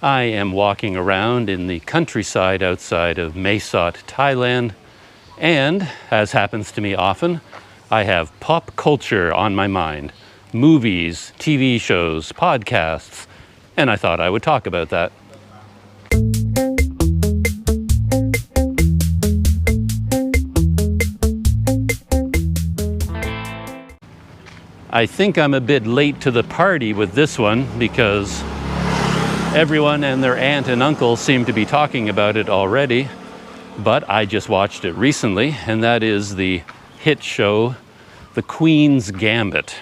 I am walking around in the countryside outside of Mae Sot, Thailand, and, as happens to me often, I have pop culture on my mind. Movies, TV shows, podcasts, and I thought I would talk about that. I think I'm a bit late to the party with this one because everyone and their aunt and uncle seem to be talking about it already, but I just watched it recently, and that is the hit show, The Queen's Gambit,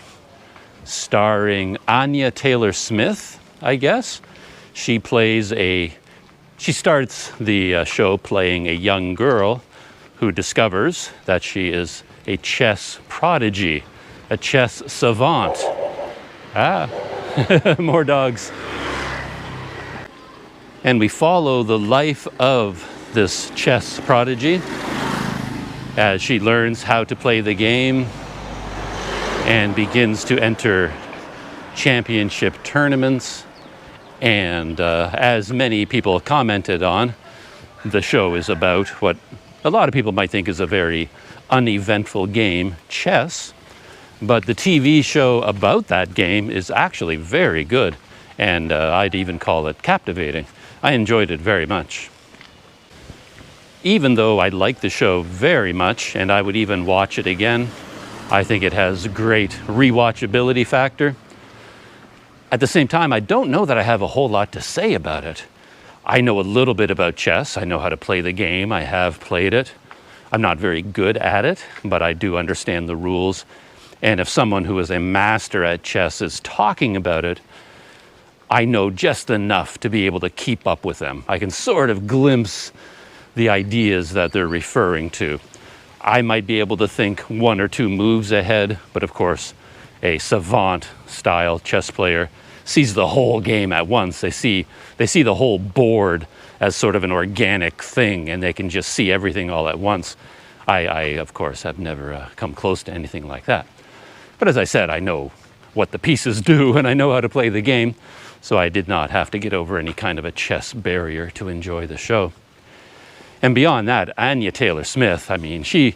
starring Anya Taylor-Smith, I guess. She starts the show playing a young girl who discovers that she is a chess prodigy, a chess savant. More dogs. And we follow the life of this chess prodigy as she learns how to play the game and begins to enter championship tournaments. And as many people commented on, the show is about what a lot of people might think is a very uneventful game, chess. But the TV show about that game is actually very good, and I'd even call it captivating. I enjoyed it very much. Even though I like the show very much, and I would even watch it again, I think it has great rewatchability factor. At the same time, I don't know that I have a whole lot to say about it. I know a little bit about chess. I know how to play the game. I have played it. I'm not very good at it, but I do understand the rules. And if someone who is a master at chess is talking about it, I know just enough to be able to keep up with them. I can sort of glimpse the ideas that they're referring to. I might be able to think one or two moves ahead, but of course, a savant-style chess player sees the whole game at once. They see the whole board as sort of an organic thing, and they can just see everything all at once. I of course, have never come close to anything like that. But as I said, I know what the pieces do, and I know how to play the game. So I did not have to get over any kind of a chess barrier to enjoy the show. And beyond that, Anya Taylor-Smith, I mean, she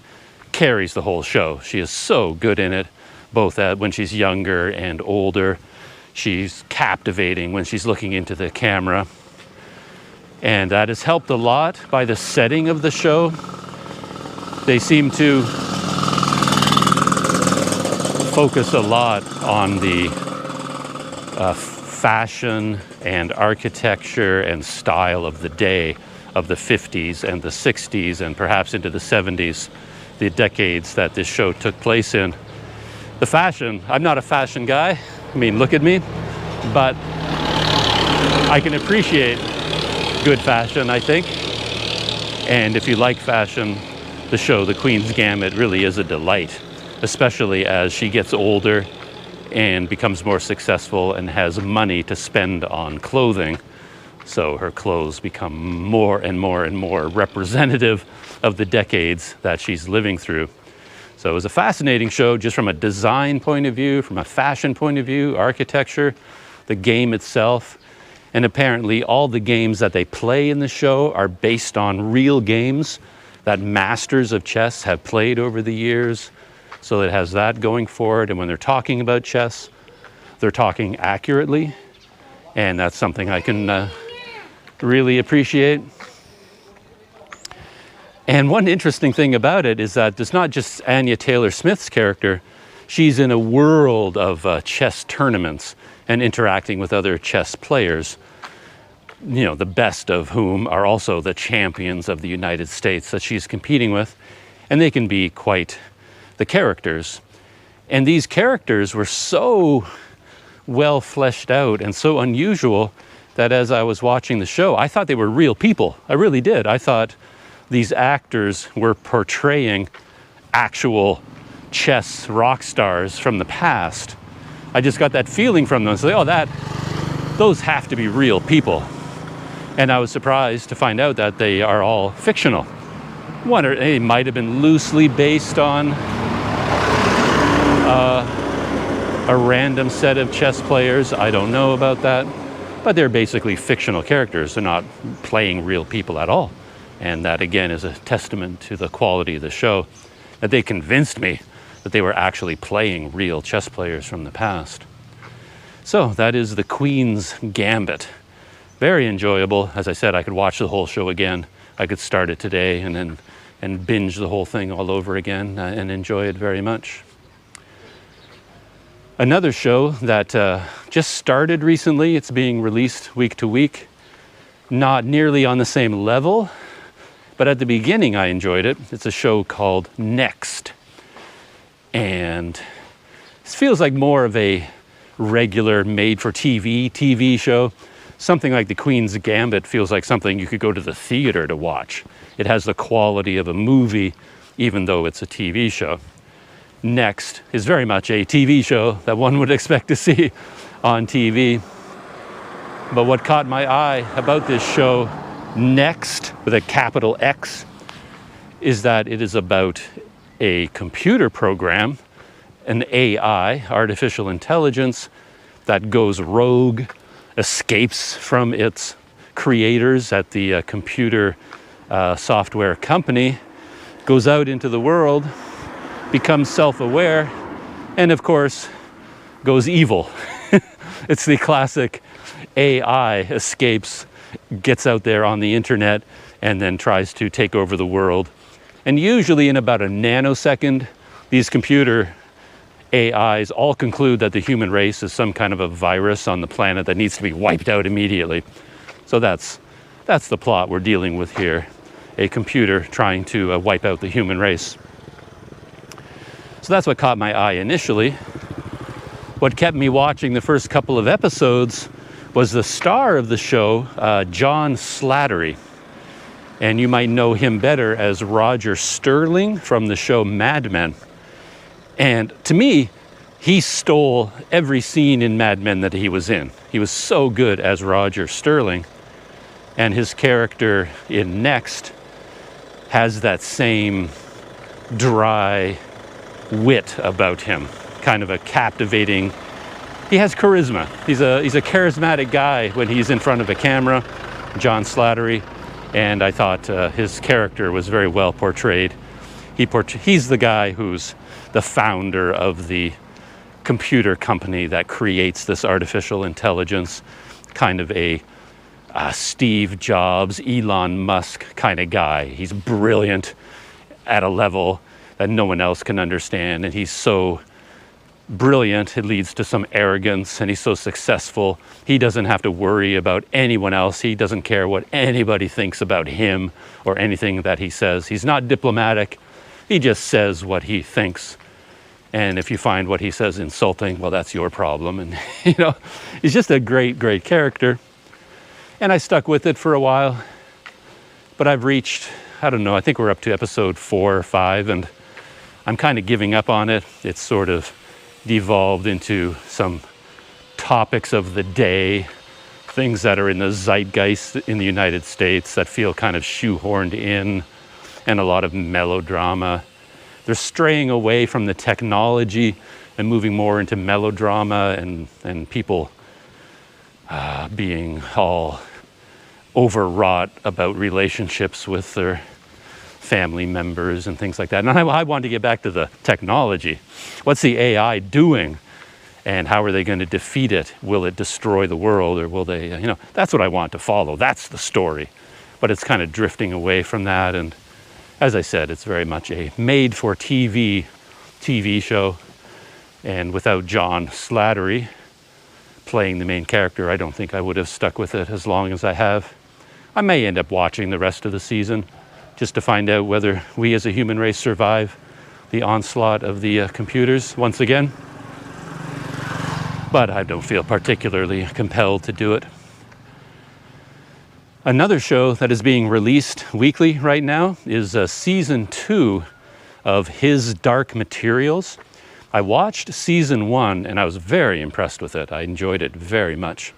carries the whole show. She is so good in it, both when she's younger and older. She's captivating when she's looking into the camera. And that has helped a lot by the setting of the show. They seem to focus a lot on the fashion and architecture and style of the day of the 50s and the 60s and perhaps into the 70s, the decades that this show took place in. The fashion, I'm not a fashion guy. I mean, look at me. But I can appreciate good fashion, I think. And if you like fashion, the show, The Queen's Gambit, really is a delight, especially as she gets older and becomes more successful and has money to spend on clothing. So her clothes become more and more and more representative of the decades that she's living through. So it was a fascinating show just from a design point of view, from a fashion point of view, architecture, the game itself. And apparently all the games that they play in the show are based on real games that masters of chess have played over the years. So it has that going for it. And when they're talking about chess, they're talking accurately. And that's something I can really appreciate. And one interesting thing about it is that it's not just Anya Taylor-Smith's character. She's in a world of chess tournaments and interacting with other chess players, you know, the best of whom are also the champions of the United States that she's competing with. And they can be quite the characters. And these characters were so well fleshed out and so unusual that as I was watching the show, I thought they were real people. I really did. I thought these actors were portraying actual chess rock stars from the past. I just got that feeling from them. So, those have to be real people. And I was surprised to find out that they are all fictional. They might have been loosely based on a random set of chess players. I don't know about that. but they're basically fictional characters. They're not playing real people at all. And that, again, is a testament to the quality of the show, that they convinced me that they were actually playing real chess players from the past. So that is the Queen's Gambit. Very enjoyable. As I said, I could watch the whole show again. I could start it today and binge the whole thing all over again and enjoy it very much. Another show that just started recently, it's being released week to week, not nearly on the same level, but at the beginning I enjoyed it. It's a show called Next. And this feels like more of a regular made-for-TV TV show. Something like the Queen's Gambit feels like something you could go to the theater to watch. It has the quality of a movie, even though it's a TV show. Next is very much a TV show that one would expect to see on TV. But what caught my eye about this show, Next, with a capital X, is that it is about a computer program, an AI, artificial intelligence, that goes rogue, escapes from its creators at the computer software company, goes out into the world, becomes self-aware, and of course, goes evil. It's the classic AI escapes, gets out there on the internet, and then tries to take over the world. And usually in about a nanosecond, these computer AIs all conclude that the human race is some kind of a virus on the planet that needs to be wiped out immediately. So that's the plot we're dealing with here. A computer trying to wipe out the human race. So that's what caught my eye initially. What kept me watching the first couple of episodes was the star of the show, John Slattery. And you might know him better as Roger Sterling from the show Mad Men. And to me, he stole every scene in Mad Men that he was in. He was so good as Roger Sterling. And his character in Next has that same dry wit about him, kind of a captivating. He has charisma. He's a charismatic guy when he's in front of a camera, John Slattery, and I thought his character was very well portrayed. He's the guy who's the founder of the computer company that creates this artificial intelligence, kind of a Steve Jobs, Elon Musk kind of guy. He's brilliant at a level that no one else can understand, and he's so brilliant it leads to some arrogance, and he's so successful he doesn't have to worry about anyone else. He doesn't care what anybody thinks about him or anything that he says. He's not diplomatic. He just says what he thinks, and if you find what he says insulting, well, that's your problem. And he's just a great character, and I stuck with it for a while. But I've reached, I don't know, I think we're up to episode 4 or 5, and I'm kind of giving up on it. It's sort of devolved into some topics of the day, things that are in the zeitgeist in the United States that feel kind of shoehorned in, and a lot of melodrama. They're straying away from the technology and moving more into melodrama and people being all overwrought about relationships with their family members and things like that. And I want to get back to the technology. What's the AI doing, and how are they going to defeat it? Will it destroy the world, or will they, that's what I want to follow. That's the story. But it's kind of drifting away from that. And as I said, it's very much a made-for-TV TV show. And without John Slattery playing the main character, I don't think I would have stuck with it as long as I have. I may end up watching the rest of the season, just to find out whether we as a human race survive the onslaught of the computers once again. But I don't feel particularly compelled to do it. Another show that is being released weekly right now is season 2 of His Dark Materials. I watched season 1 and I was very impressed with it. I enjoyed it very much.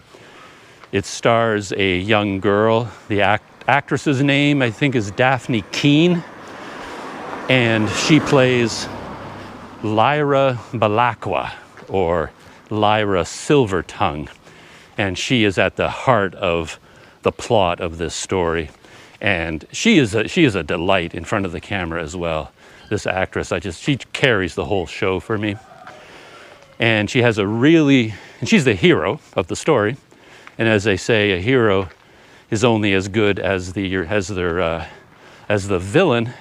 It stars a young girl. The actress's name, I think, is Dafne Keen, and she plays Lyra Belacqua, or Lyra Silvertongue. And she is at the heart of the plot of this story. And she is a delight in front of the camera as well. This actress, she carries the whole show for me. And she has and she's the hero of the story. And as they say, a hero is only as good as the villain.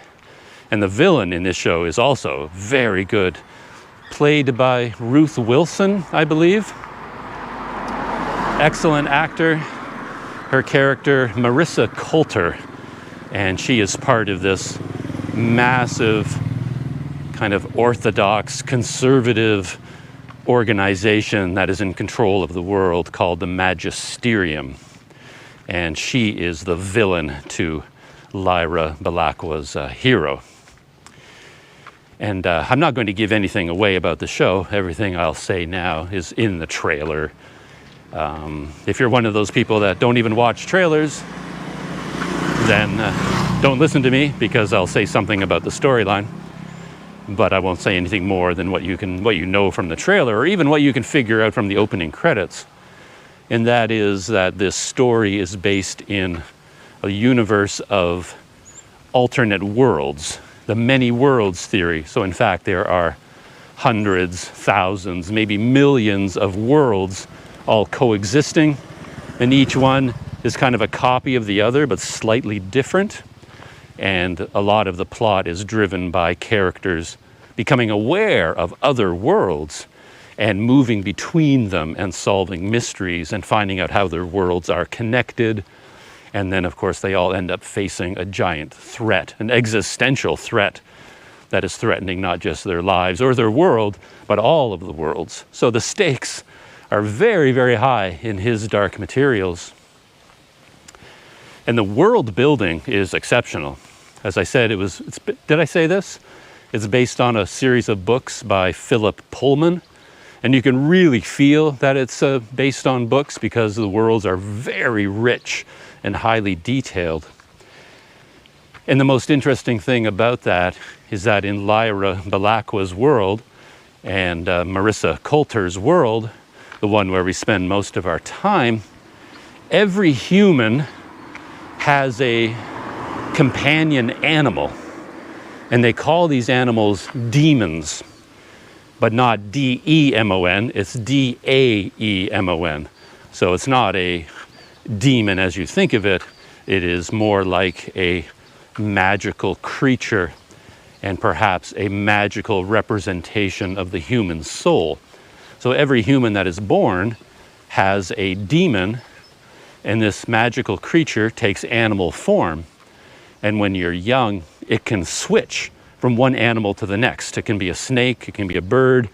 And the villain in this show is also very good. Played by Ruth Wilson, I believe. Excellent actor. Her character, Marisa Coulter. And she is part of this massive, kind of orthodox, conservative organization that is in control of the world called the Magisterium. And she is the villain to Lyra, Belacqua's hero. And I'm not going to give anything away about the show. Everything I'll say now is in the trailer. If you're one of those people that don't even watch trailers, then don't listen to me, because I'll say something about the storyline. But I won't say anything more than what you know from the trailer, or even what you can figure out from the opening credits. And that is that this story is based in a universe of alternate worlds, the many worlds theory. So in fact, there are hundreds, thousands, maybe millions of worlds all coexisting, and each one is kind of a copy of the other, but slightly different. And a lot of the plot is driven by characters becoming aware of other worlds and moving between them and solving mysteries and finding out how their worlds are connected. And then, of course, they all end up facing a giant threat, an existential threat that is threatening not just their lives or their world, but all of the worlds. So the stakes are very, very high in his Dark Materials. And the world building is exceptional. As I said, did I say this? It's based on a series of books by Philip Pullman. And you can really feel that it's based on books, because the worlds are very rich and highly detailed. And the most interesting thing about that is that in Lyra Belacqua's world and Marisa Coulter's world, the one where we spend most of our time, every human has a companion animal. And they call these animals demons, but not D-E-M-O-N, it's D-A-E-M-O-N. So it's not a demon as you think of it. It is more like a magical creature, and perhaps a magical representation of the human soul. So every human that is born has a demon, and this magical creature takes animal form. And when you're young, it can switch from one animal to the next. It can be a snake, it can be a bird,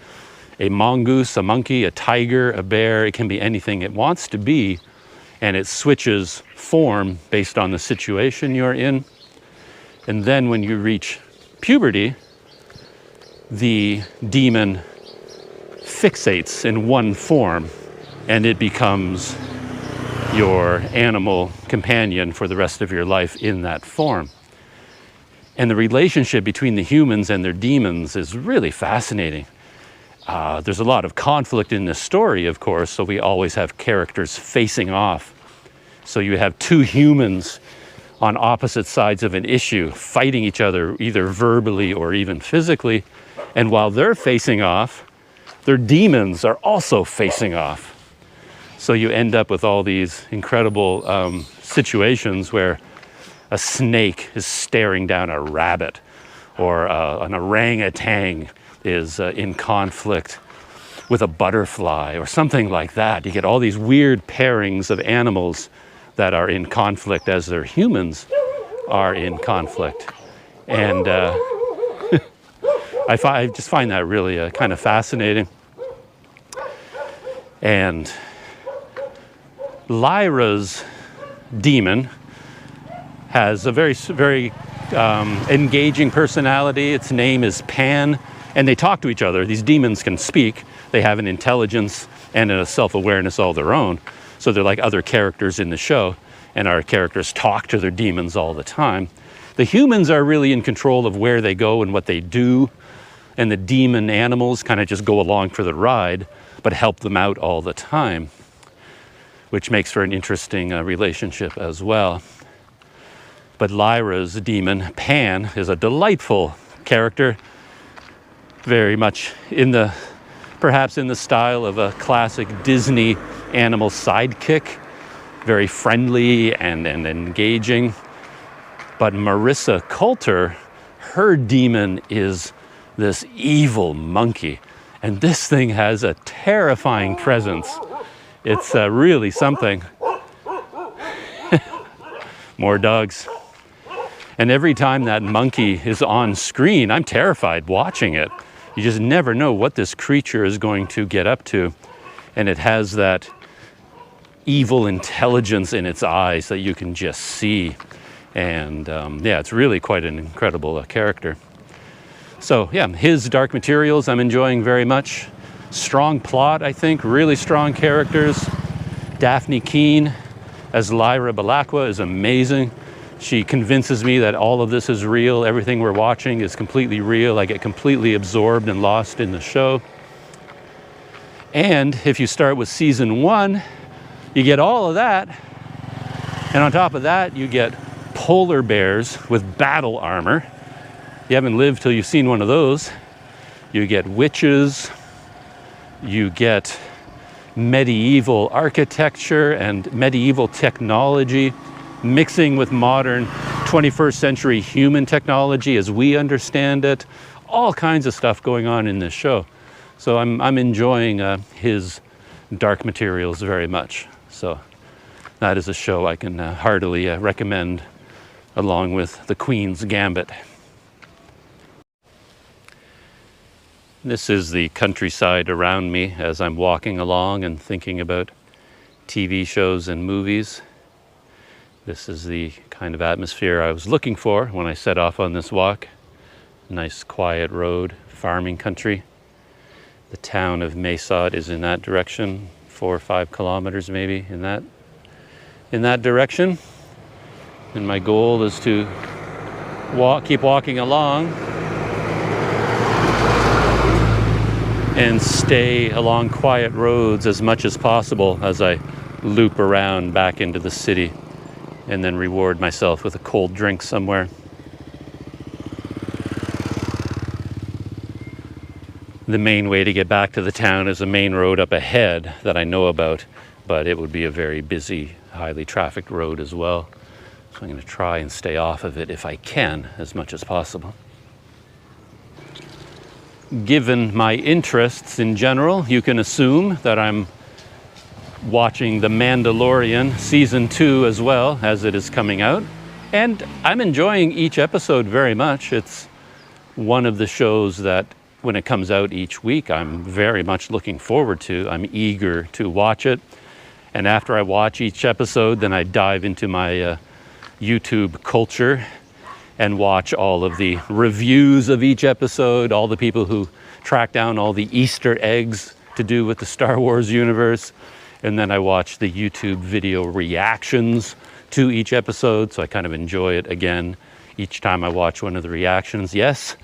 a mongoose, a monkey, a tiger, a bear. It can be anything it wants to be, and it switches form based on the situation you're in. And then when you reach puberty, the demon fixates in one form, and it becomes your animal companion for the rest of your life in that form. And the relationship between the humans and their demons is really fascinating. There's a lot of conflict in this story, of course, so we always have characters facing off. So you have two humans on opposite sides of an issue, fighting each other, either verbally or even physically. And while they're facing off, their demons are also facing off. So you end up with all these incredible situations where a snake is staring down a rabbit, or an orangutan is in conflict with a butterfly, or something like that. You get all these weird pairings of animals that are in conflict as their humans are in conflict. And I just find that really kind of fascinating. And Lyra's demon has a very, very engaging personality. Its name is Pan, and they talk to each other. These demons can speak. They have an intelligence and a self-awareness all their own. So they're like other characters in the show, and our characters talk to their demons all the time. The humans are really in control of where they go and what they do, and the demon animals kind of just go along for the ride, but help them out all the time. which makes for an interesting relationship as well. But Lyra's demon, Pan, is a delightful character, very much perhaps in the style of a classic Disney animal sidekick, very friendly and engaging. But Marisa Coulter, her demon is this evil monkey, and this thing has a terrifying presence. It's really something. More dogs. And every time that monkey is on screen, I'm terrified watching it. You just never know what this creature is going to get up to. And it has that evil intelligence in its eyes that you can just see. And yeah, it's really quite an incredible character. So yeah, his Dark Materials I'm enjoying very much. Strong plot, I think, really strong characters. Dafne Keen as Lyra Belacqua is amazing. She convinces me that all of this is real. Everything we're watching is completely real. I get completely absorbed and lost in the show. And if you start with season 1, you get all of that. And on top of that, you get polar bears with battle armor. You haven't lived till you've seen one of those. You get witches. You get medieval architecture and medieval technology mixing with modern 21st century human technology as we understand it. All kinds of stuff going on in this show. So I'm enjoying his Dark Materials very much. So that is a show I can heartily recommend, along with The Queen's Gambit. This is the countryside around me as I'm walking along and thinking about TV shows and movies. This is the kind of atmosphere I was looking for when I set off on this walk. Nice quiet road, farming country. The town of Mae Sot is in that direction, 4 or 5 kilometers maybe in that direction. And my goal is to keep walking along and stay along quiet roads as much as possible as I loop around back into the city and then reward myself with a cold drink somewhere. The main way to get back to the town is a main road up ahead that I know about, but it would be a very busy, highly trafficked road as well. So I'm going to try and stay off of it if I can, as much as possible. Given my interests in general, you can assume that I'm watching The Mandalorian Season 2 as well as it is coming out. And I'm enjoying each episode very much. It's one of the shows that when it comes out each week, I'm very much looking forward to. I'm eager to watch it. And after I watch each episode, then I dive into my YouTube culture and watch all of the reviews of each episode, all the people who track down all the Easter eggs to do with the Star Wars universe. And then I watch the YouTube video reactions to each episode, so I kind of enjoy it again each time I watch one of the reactions. Yes,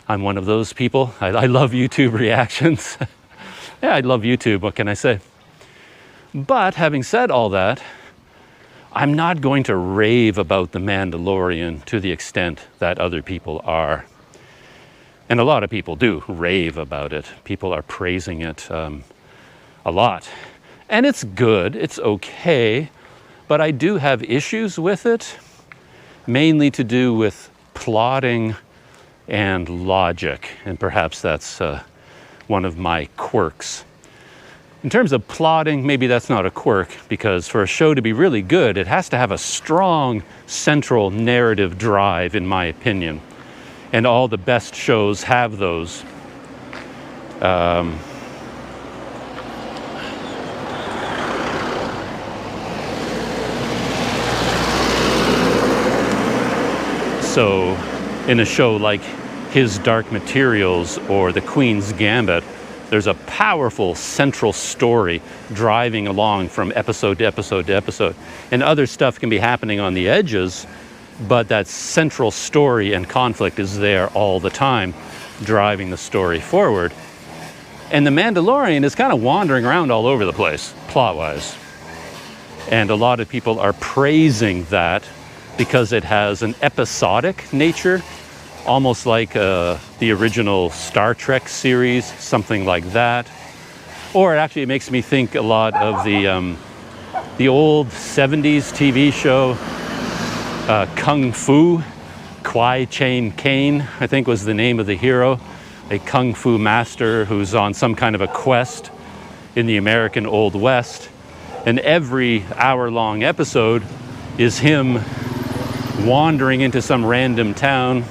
I'm one of those people. I love YouTube reactions. Yeah, I love YouTube, what can I say? But having said all that, I'm not going to rave about The Mandalorian to the extent that other people are. And a lot of people do rave about it. People are praising it a lot. And it's good, it's okay, but I do have issues with it, mainly to do with plotting and logic. And perhaps that's one of my quirks. In terms of plotting, maybe that's not a quirk, because for a show to be really good, it has to have a strong central narrative drive, in my opinion. And all the best shows have those. So in a show like his Dark Materials or The Queen's Gambit, there's a powerful central story driving along from episode to episode to episode. And other stuff can be happening on the edges, but that central story and conflict is there all the time, driving the story forward. And The Mandalorian is kind of wandering around all over the place, plot-wise. And a lot of people are praising that because it has an episodic nature, almost like the original Star Trek series, something like that. Or actually it makes me think a lot of the old 70s TV show, Kung Fu. Kwai, Caine, I think was the name of the hero, a Kung Fu master who's on some kind of a quest in the American Old West. And every hour-long episode is him wandering into some random town,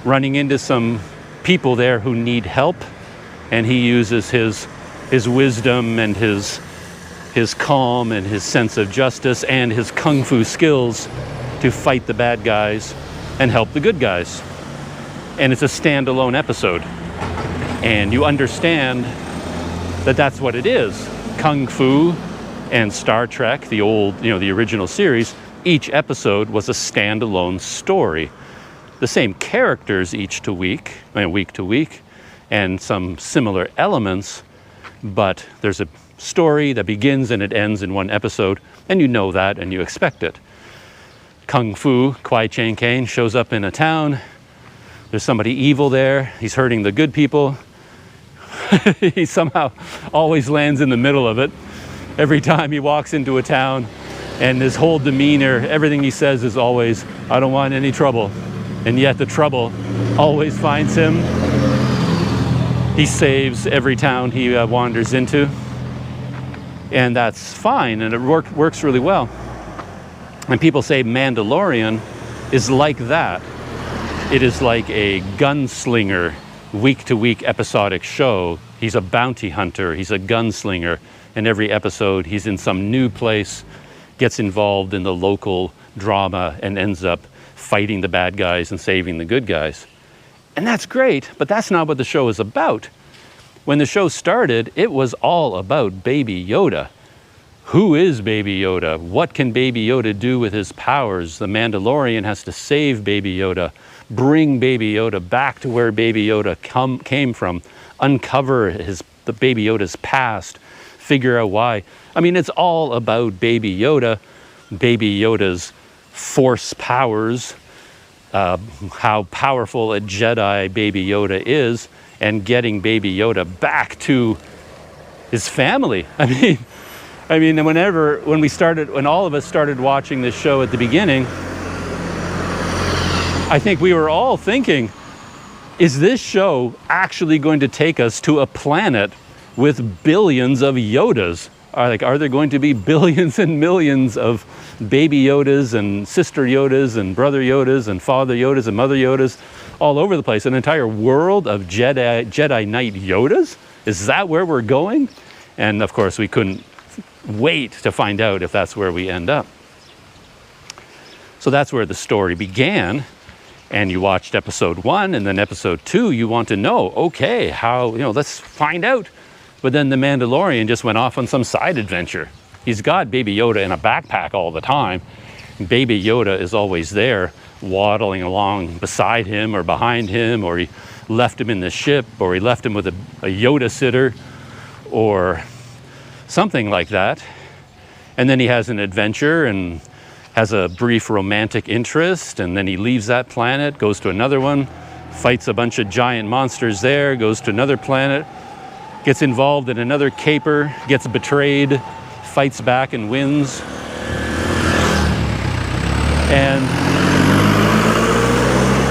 running into some people there who need help, and he uses his wisdom and his calm and his sense of justice and his Kung Fu skills to fight the bad guys and help the good guys. And it's a standalone episode. And you understand that that's what it is. Kung Fu and Star Trek, the old, the original series, each episode was a standalone story. The same characters week to week, and some similar elements, but there's a story that begins and it ends in one episode, and you know that and you expect it. Kung Fu, Kwai, Chang, Caine shows up in a town. There's somebody evil there. He's hurting the good people. He somehow always lands in the middle of it. Every time he walks into a town, and his whole demeanor, everything he says is always, I don't want any trouble. And yet the trouble always finds him. He saves every town he wanders into. And that's fine, and it works really well. And people say Mandalorian is like that. It is like a gunslinger, week-to-week episodic show. He's a bounty hunter, he's a gunslinger. In every episode, he's in some new place, gets involved in the local drama, and ends up fighting the bad guys and saving the good guys. And that's great, but that's not what the show is about. When the show started, it was all about Baby Yoda. Who is Baby Yoda? What can Baby Yoda do with his powers? The Mandalorian has to save Baby Yoda, bring Baby Yoda back to where Baby Yoda came from, uncover the Baby Yoda's past, figure out why. I mean, it's all about Baby Yoda, Baby Yoda's force powers, how powerful a Jedi Baby Yoda is, and getting Baby Yoda back to his family. I mean, when all of us started watching this show at the beginning, I think we were all thinking, is this show actually going to take us to a planet with billions of Yodas? Are there going to be billions and millions of Baby Yodas and Sister Yodas and Brother Yodas and Father Yodas and Mother Yodas all over the place? An entire world of Jedi Knight Yodas? Is that where we're going? And of course, we couldn't wait to find out if that's where we end up. So that's where the story began. And you watched episode 1 and then episode 2, you want to know, okay, how, let's find out. But then the Mandalorian just went off on some side adventure. He's got Baby Yoda in a backpack all the time. Baby Yoda is always there, waddling along beside him or behind him, or he left him in the ship, or he left him with a Yoda sitter, or something like that. And then he has an adventure and has a brief romantic interest, and then he leaves that planet, goes to another one, fights a bunch of giant monsters there, goes to another planet, gets involved in another caper, gets betrayed, fights back and wins. And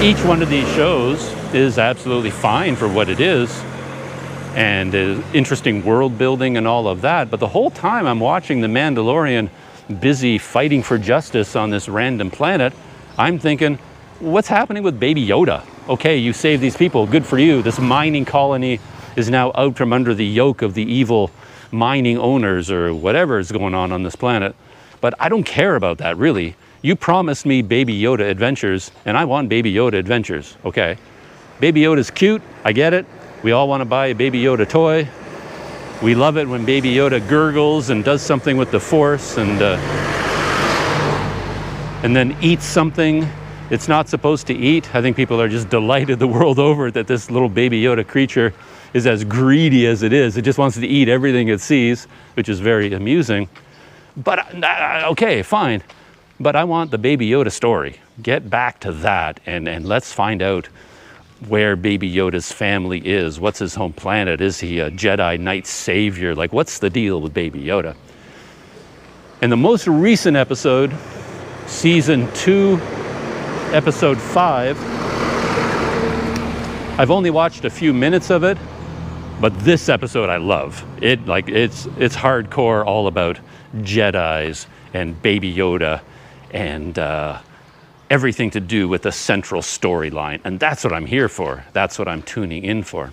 each one of these shows is absolutely fine for what it is, and interesting world building and all of that. But the whole time I'm watching the Mandalorian busy fighting for justice on this random planet, I'm thinking, what's happening with Baby Yoda? Okay, you saved these people, good for you. This mining colony is now out from under the yoke of the evil mining owners or whatever is going on this planet. But I don't care about that, really. You promised me Baby Yoda adventures, and I want Baby Yoda adventures, okay? Baby Yoda's cute, I get it. We all want to buy a Baby Yoda toy. We love it when Baby Yoda gurgles and does something with the Force and then eats something it's not supposed to eat. I think people are just delighted the world over that this little Baby Yoda creature is as greedy as it is. It just wants to eat everything it sees, which is very amusing. But, okay, fine. But I want the Baby Yoda story. Get back to that and let's find out where Baby Yoda's family is. What's his home planet? Is he a Jedi Knight savior? Like, what's the deal with Baby Yoda? And the most recent episode, season 2, episode 5, I've only watched a few minutes of it, but this episode I love. It's hardcore, all about Jedis and Baby Yoda and everything to do with the central storyline. And that's what I'm here for. That's what I'm tuning in for.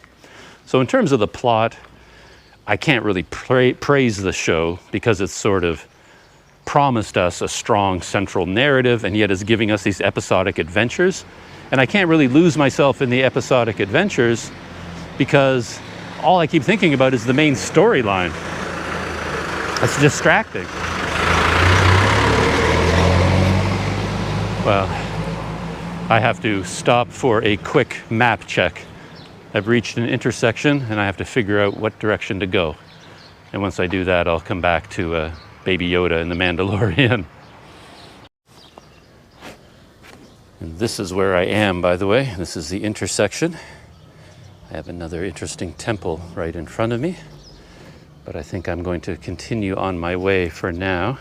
So in terms of the plot, I can't really praise the show because it's sort of promised us a strong central narrative and yet is giving us these episodic adventures. And I can't really lose myself in the episodic adventures because all I keep thinking about is the main storyline. That's distracting. Well, I have to stop for a quick map check. I've reached an intersection and I have to figure out what direction to go. And once I do that, I'll come back to Baby Yoda and the Mandalorian. And this is where I am, by the way. This is the intersection. I have another interesting temple right in front of me. But I think I'm going to continue on my way for now.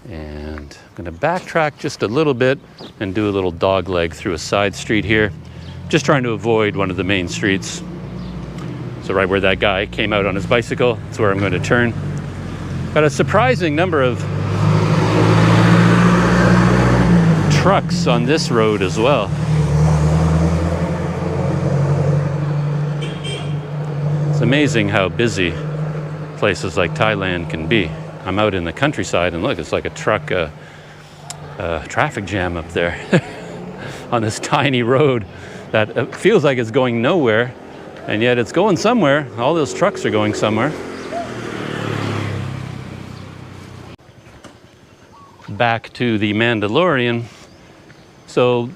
And I'm going to backtrack just a little bit and do a little dog leg through a side street here. Just trying to avoid one of the main streets. So right where that guy came out on his bicycle, that's where I'm going to turn. Got a surprising number of trucks on this road as well. It's amazing how busy places like Thailand can be. I'm out in the countryside and look, it's like a truck traffic jam up there on this tiny road that feels like it's going nowhere, and yet it's going somewhere. All those trucks are going somewhere. Back to the Mandalorian. So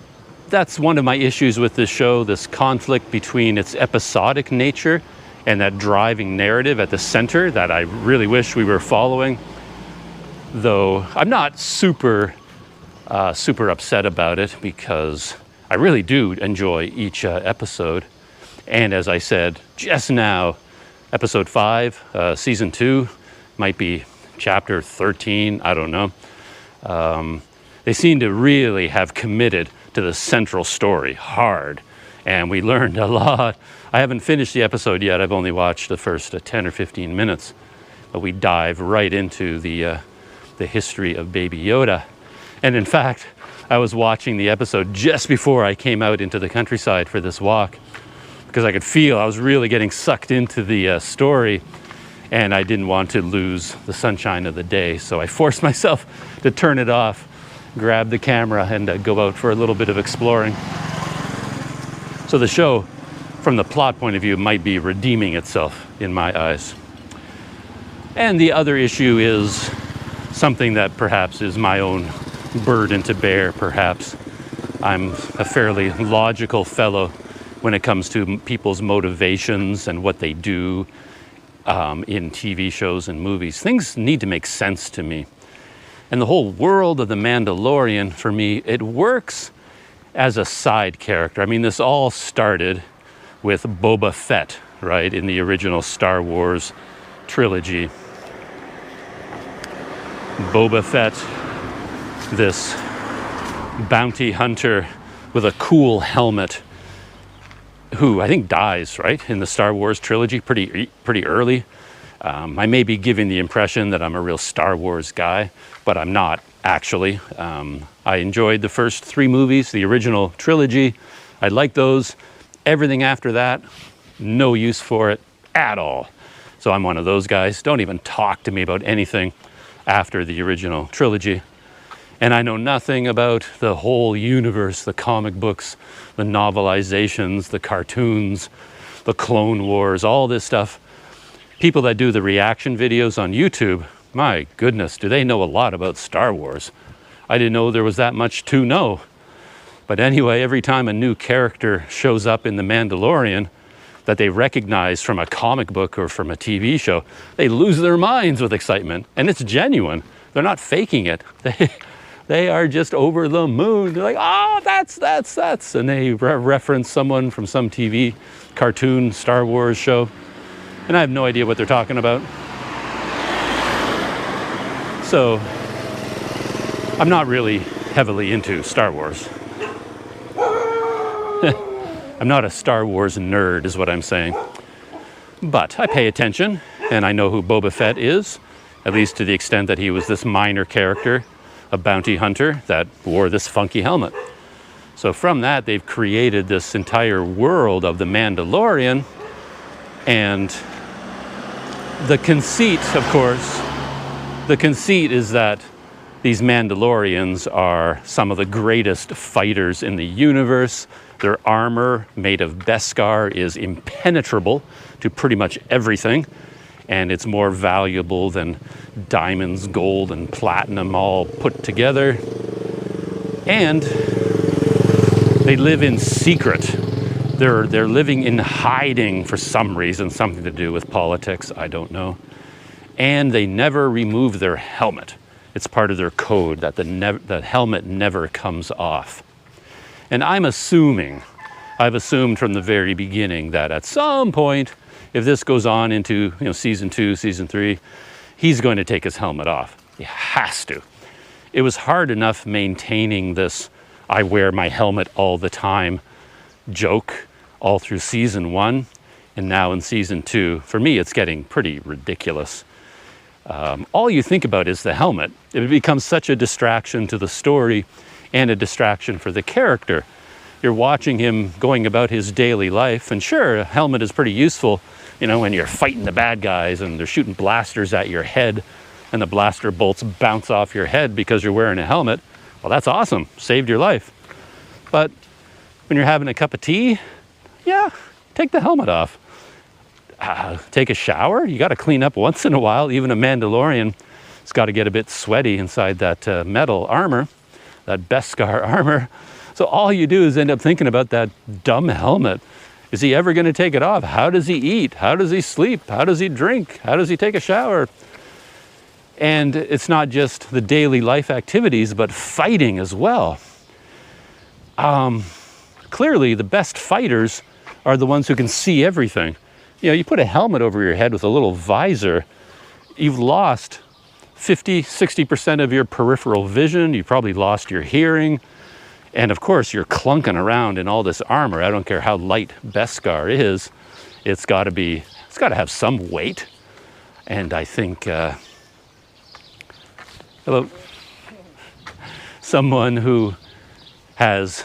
that's one of my issues with this show, this conflict between its episodic nature and that driving narrative at the center that I really wish we were following. Though I'm not super upset about it because I really do enjoy each episode. And as I said just now, episode 5, season 2, might be chapter 13, I don't know. They seem to really have committed to the central story hard. And we learned a lot. I haven't finished the episode yet. I've only watched the first 10 or 15 minutes. But we dive right into the history of Baby Yoda. And in fact, I was watching the episode just before I came out into the countryside for this walk because I could feel I was really getting sucked into the story and I didn't want to lose the sunshine of the day. So I forced myself to turn it off, grab the camera and go out for a little bit of exploring. So the show, from the plot point of view, might be redeeming itself in my eyes. And the other issue is something that perhaps is my own burden to bear, perhaps. I'm a fairly logical fellow when it comes to people's motivations and what they do in TV shows and movies. Things need to make sense to me. And the whole world of The Mandalorian, for me, it works as a side character. I mean, this all started with Boba Fett, right, in the original Star Wars trilogy. Boba Fett, this bounty hunter with a cool helmet, who I think dies, right, in the Star Wars trilogy pretty early. I may be giving the impression that I'm a real Star Wars guy, but I'm not actually. I enjoyed the first 3 movies, the original trilogy. I like those. Everything after that, no use for it at all. So I'm one of those guys. Don't even talk to me about anything after the original trilogy. And I know nothing about the whole universe, the comic books, the novelizations, the cartoons, the Clone Wars, all this stuff. People that do the reaction videos on YouTube, my goodness, do they know a lot about Star Wars? I didn't know there was that much to know. But anyway, every time a new character shows up in The Mandalorian that they recognize from a comic book or from a TV show, they lose their minds with excitement, and it's genuine. They're not faking it. They are just over the moon. They're like, oh, that's, and they reference someone from some TV cartoon, Star Wars show, and I have no idea what they're talking about. So I'm not really heavily into Star Wars. I'm not a Star Wars nerd, is what I'm saying. But I pay attention, and I know who Boba Fett is, at least to the extent that he was this minor character, a bounty hunter that wore this funky helmet. So from that, they've created this entire world of the Mandalorian, and the conceit, of course, the conceit is that these Mandalorians are some of the greatest fighters in the universe. Their armor, made of Beskar, is impenetrable to pretty much everything, and it's more valuable than diamonds, gold, and platinum all put together. And they live in secret. They're living in hiding for some reason, something to do with politics, I don't know. And they never remove their helmet. It's part of their code that the helmet never comes off. And I've assumed from the very beginning that at some point, if this goes on into season 2, season 3, he's going to take his helmet off. He has to. It was hard enough maintaining this I wear my helmet all the time joke all through season 1, and now in season 2. For me, it's getting pretty ridiculous. All you think about is the helmet. It becomes such a distraction to the story and a distraction for the character. You're watching him going about his daily life, and sure, a helmet is pretty useful, when you're fighting the bad guys and they're shooting blasters at your head and the blaster bolts bounce off your head because you're wearing a helmet. Well, that's awesome. Saved your life. But when you're having a cup of tea, yeah, take the helmet off. Take a shower. You got to clean up once in a while. Even a Mandalorian has got to get a bit sweaty inside that metal armor, that Beskar armor. So all you do is end up thinking about that dumb helmet. Is he ever going to take it off? How does he eat? How does he sleep? How does he drink? How does he take a shower? And it's not just the daily life activities, but fighting as well. Clearly, the best fighters are the ones who can see everything. You put a helmet over your head with a little visor, you've lost 50-60% of your peripheral vision. You've probably lost your hearing. And of course, you're clunking around in all this armor. I don't care how light Beskar is. It's got to have some weight. And I think, someone who has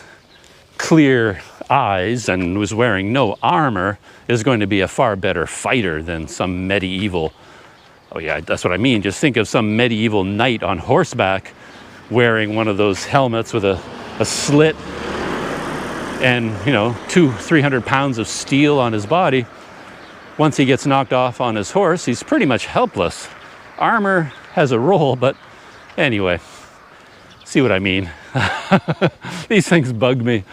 clear eyes and was wearing no armor is going to be a far better fighter than some medieval, oh yeah, that's what I mean. Just think of some medieval knight on horseback wearing one of those helmets with a slit and 200-300 pounds of steel on his body. Once he gets knocked off on his horse, he's pretty much helpless. Armor has a role, but anyway, see what I mean? These things bug me.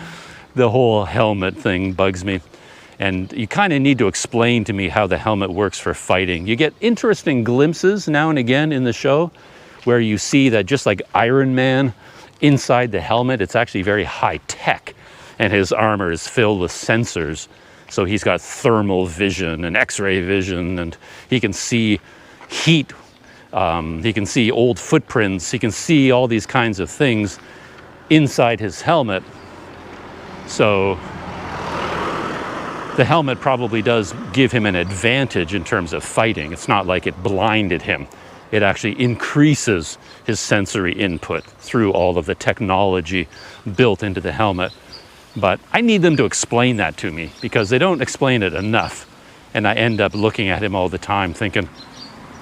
The whole helmet thing bugs me. And you kind of need to explain to me how the helmet works for fighting. You get interesting glimpses now and again in the show where you see that just like Iron Man, inside the helmet, it's actually very high tech, and his armor is filled with sensors. So he's got thermal vision and X-ray vision, and he can see heat. He can see old footprints. He can see all these kinds of things inside his helmet. So the helmet probably does give him an advantage in terms of fighting. It's not like it blinded him. It actually increases his sensory input through all of the technology built into the helmet. But I need them to explain that to me because they don't explain it enough. And I end up looking at him all the time thinking,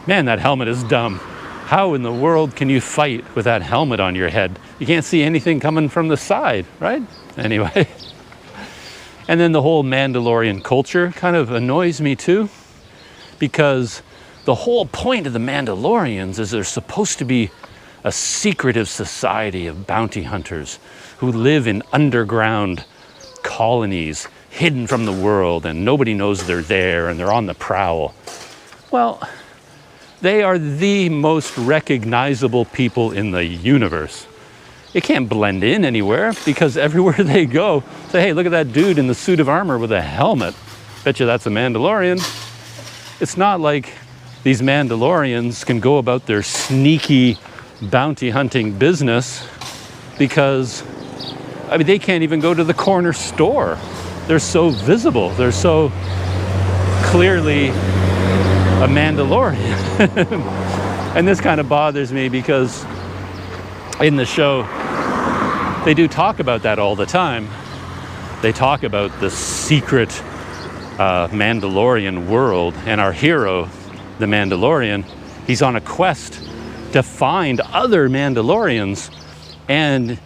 man, that helmet is dumb. How in the world can you fight with that helmet on your head? You can't see anything coming from the side, right? Anyway. And then the whole Mandalorian culture kind of annoys me too, because the whole point of the Mandalorians is they're supposed to be a secretive society of bounty hunters who live in underground colonies hidden from the world and nobody knows they're there and they're on the prowl. Well, they are the most recognizable people in the universe. They can't blend in anywhere because everywhere they go, say, hey, look at that dude in the suit of armor with a helmet. Bet you that's a Mandalorian. It's not like these Mandalorians can go about their sneaky bounty hunting business because, I mean, they can't even go to the corner store. They're so visible. They're so clearly a Mandalorian. And this kind of bothers me because in the show, they do talk about that all the time. They talk about the secret Mandalorian world, and our hero, the Mandalorian, he's on a quest to find other Mandalorians, and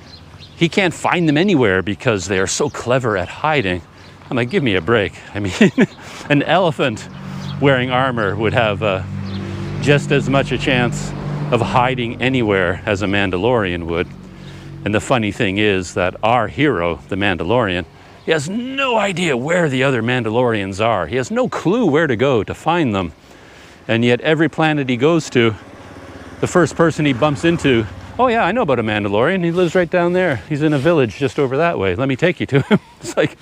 he can't find them anywhere because they are so clever at hiding. I'm like, give me a break. I mean, an elephant wearing armor would have just as much a chance of hiding anywhere as a Mandalorian would. And the funny thing is that our hero, the Mandalorian, he has no idea where the other Mandalorians are. He has no clue where to go to find them. And yet every planet he goes to, the first person he bumps into, oh yeah, I know about a Mandalorian. He lives right down there. He's in a village just over that way. Let me take you to him. It's like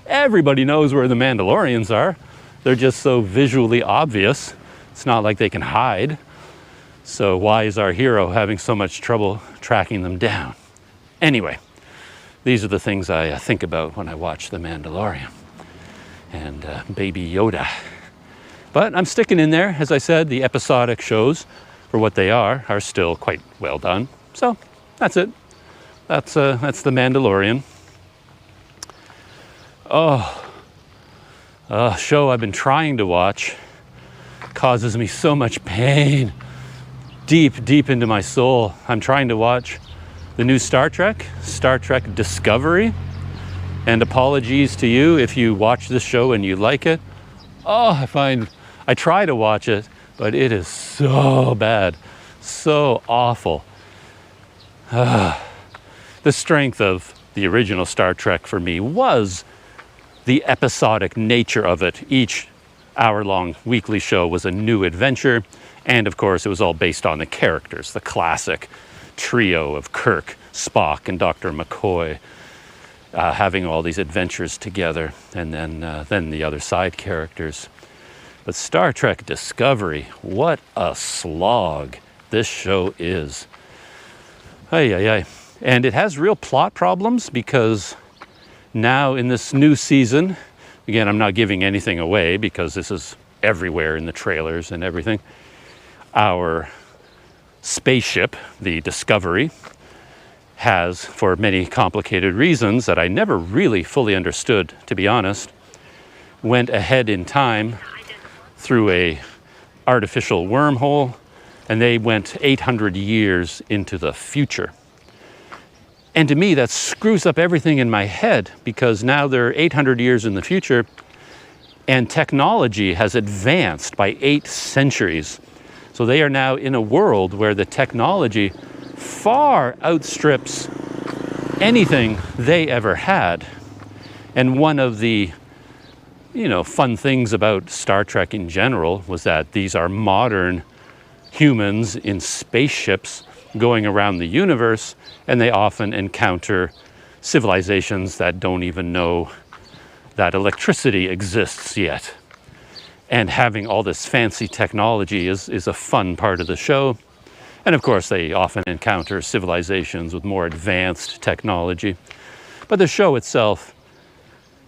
everybody knows where the Mandalorians are. They're just so visually obvious. It's not like they can hide. So why is our hero having so much trouble tracking them down? Anyway, these are the things I think about when I watch The Mandalorian and Baby Yoda. But I'm sticking in there. As I said, the episodic shows, for what they are still quite well done. So that's it. That's The Mandalorian. Oh, a show I've been trying to watch causes me so much pain. Deep, deep into my soul. I'm trying to watch the new Star Trek Discovery. And apologies to you if you watch this show and you like it. Oh, I try to watch it, but it is so bad, so awful. The strength of the original Star Trek for me was the episodic nature of it. Each hour-long weekly show was a new adventure, and of course it was all based on the characters, the classic trio of Kirk, Spock, and Dr. McCoy, having all these adventures together, and then the other side characters. But Star Trek Discovery, what a slog this show is. And it has real plot problems because now in this new season, again, I'm not giving anything away because this is everywhere in the trailers and everything, our spaceship, the Discovery, has, for many complicated reasons that I never really fully understood, to be honest, went ahead in time through a artificial wormhole, and they went 800 years into the future. And to me, that screws up everything in my head because now they're 800 years in the future and technology has advanced by 8 centuries. So they are now in a world where the technology far outstrips anything they ever had. And one of the, fun things about Star Trek in general was that these are modern humans in spaceships going around the universe, and they often encounter civilizations that don't even know that electricity exists yet. And having all this fancy technology is a fun part of the show. And of course, they often encounter civilizations with more advanced technology. But the show itself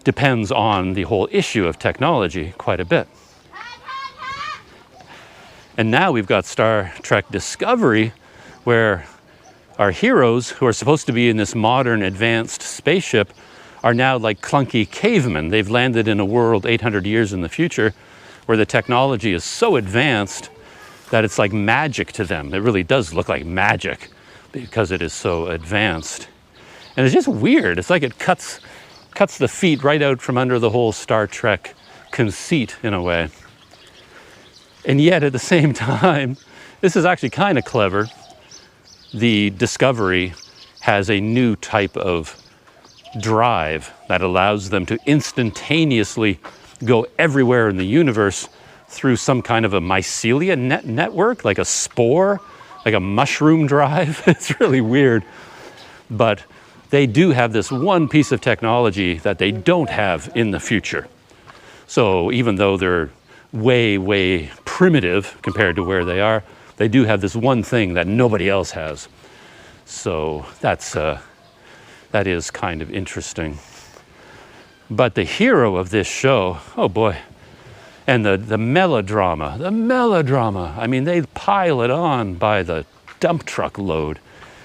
depends on the whole issue of technology quite a bit. And now we've got Star Trek Discovery, where our heroes, who are supposed to be in this modern advanced spaceship, are now like clunky cavemen. They've landed in a world 800 years in the future where the technology is so advanced that it's like magic to them. It really does look like magic because it is so advanced. And it's just weird. It's like it cuts the feet right out from under the whole Star Trek conceit in a way. And yet at the same time, this is actually kind of clever. The Discovery has a new type of drive that allows them to instantaneously go everywhere in the universe through some kind of a mycelia network, like a spore, like a mushroom drive. It's really weird. But they do have this one piece of technology that they don't have in the future. So even though they're way, way primitive compared to where they are, they do have this one thing that nobody else has. So that is kind of interesting. But the hero of this show, oh boy, and the melodrama, I mean, they pile it on by the dump truck load.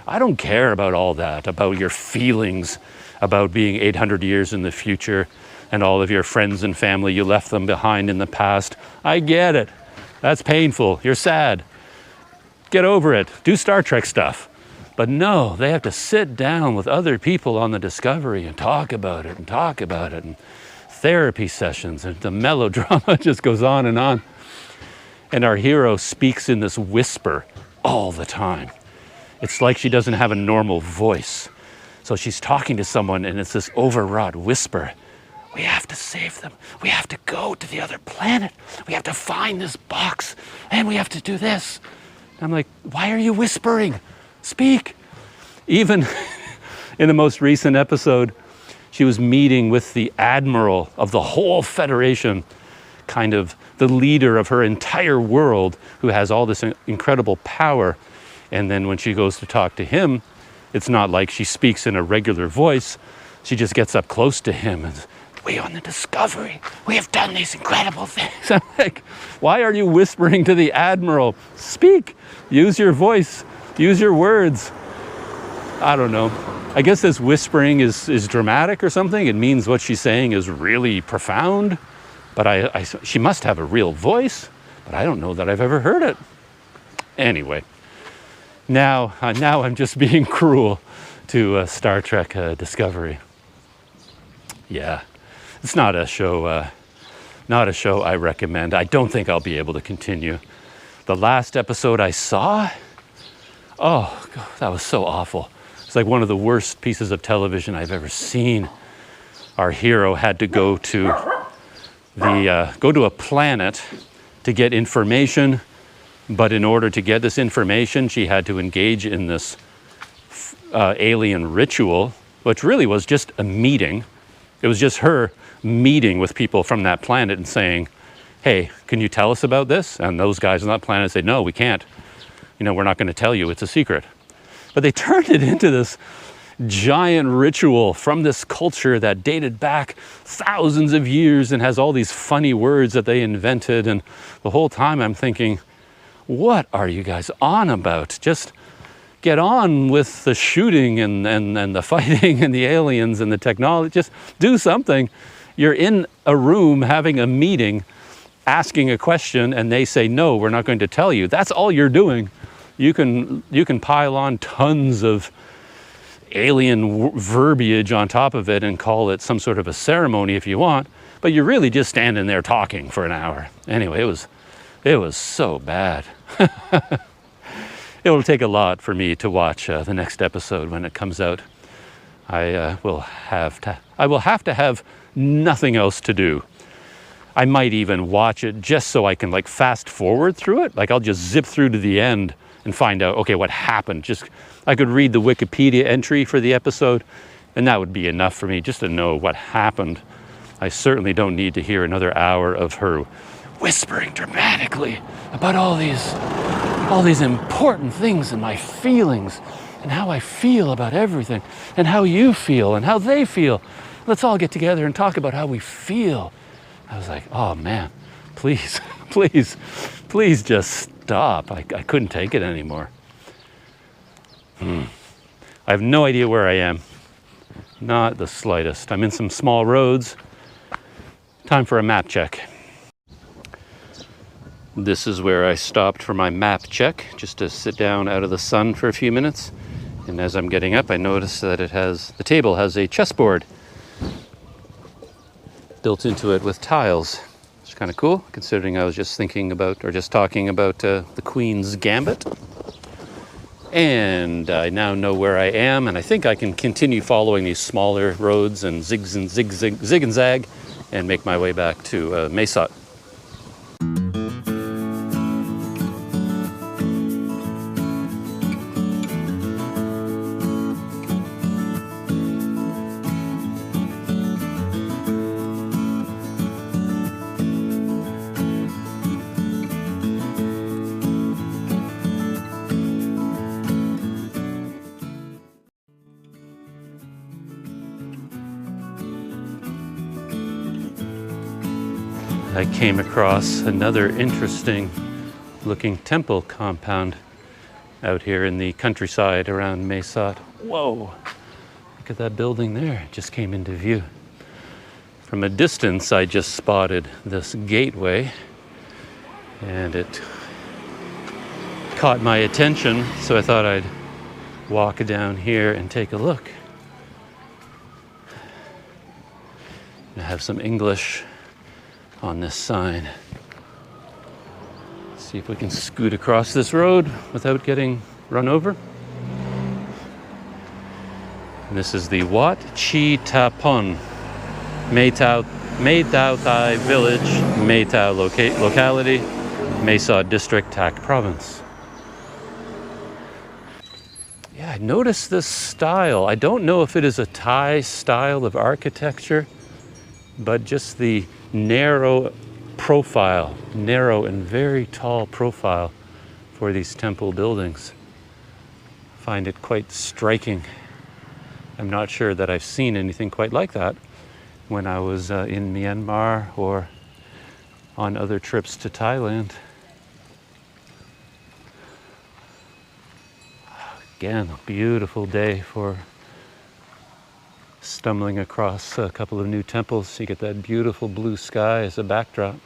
I don't care about all that, about your feelings about being 800 years in the future and all of your friends and family, you left them behind in the past. I get it. That's painful. You're sad. Get over it. Do Star Trek stuff. But no, they have to sit down with other people on the Discovery and talk about it and therapy sessions, and the melodrama just goes on. And our hero speaks in this whisper all the time. It's like she doesn't have a normal voice. So she's talking to someone and it's this overwrought whisper. We have to save them. We have to go to the other planet. We have to find this box and we have to do this. And I'm like, why are you whispering? Speak. Even in the most recent episode, she was meeting with the admiral of the whole Federation, kind of the leader of her entire world, who has all this incredible power. And then when she goes to talk to him, it's not like she speaks in a regular voice. She just gets up close to him and, we on the Discovery, we have done these incredible things. I'm like, why are you whispering to the admiral? Speak, use your voice, use your words. I don't know. I guess this whispering is dramatic or something. It means what she's saying is really profound. But she must have a real voice, but I don't know that I've ever heard it. Anyway, now I'm just being cruel to Star Trek Discovery. Yeah, it's not a show I recommend. I don't think I'll be able to continue. The last episode I saw, oh, God, that was so awful. It's like one of the worst pieces of television I've ever seen. Our hero had to go to a planet to get information, but in order to get this information, she had to engage in this alien ritual, which really was just a meeting. It was just her meeting with people from that planet and saying, hey, can you tell us about this? And those guys on that planet say, no, we can't. We're not going to tell you. It's a secret. But they turned it into this giant ritual from this culture that dated back thousands of years and has all these funny words that they invented. And the whole time I'm thinking, what are you guys on about? Just get on with the shooting and the fighting and the aliens and the technology. Just do something. You're in a room having a meeting, asking a question, and they say, no, we're not going to tell you. That's all you're doing. You can pile on tons of alien verbiage on top of it and call it some sort of a ceremony if you want, but you're really just standing there talking for an hour. Anyway, it was so bad. It will take a lot for me to watch the next episode when it comes out. I will have to have nothing else to do. I might even watch it just so I can like fast forward through it. Like I'll just zip through to the end and find out, okay, what happened. I could read the Wikipedia entry for the episode, and that would be enough for me just to know what happened. I certainly don't need to hear another hour of her whispering dramatically about all these important things and my feelings and how I feel about everything and how you feel and how they feel. Let's all get together and talk about how we feel. I was like, oh man, please, please, please just stop. I couldn't take it anymore. I have no idea where I am. Not the slightest. I'm in some small roads. Time for a map check. This is where I stopped for my map check, just to sit down out of the sun for a few minutes. And as I'm getting up, I noticed that the table has a chessboard built into it with tiles. It's kind of cool, considering I was just talking about the Queen's Gambit. And I now know where I am, and I think I can continue following these smaller roads and zig and zag and make my way back to Mae Sot. I came across another interesting looking temple compound out here in the countryside around Mae Sot. Whoa, look at that building there, it just came into view. From a distance, I just spotted this gateway and it caught my attention, so I thought I'd walk down here and take a look. I have some English on this sign. Let's see if we can scoot across this road without getting run over. And this is the Wat Chi Tapon Mae Tao Thai Village, Mae Tao locality, Mae Sot District, Tak Province. Yeah, I noticed this style. I don't know if it is a Thai style of architecture, but just the narrow profile, narrow and very tall profile for these temple buildings. I find it quite striking. I'm not sure that I've seen anything quite like that when I was in Myanmar or on other trips to Thailand. Again, a beautiful day for stumbling across a couple of new temples. You get that beautiful blue sky as a backdrop.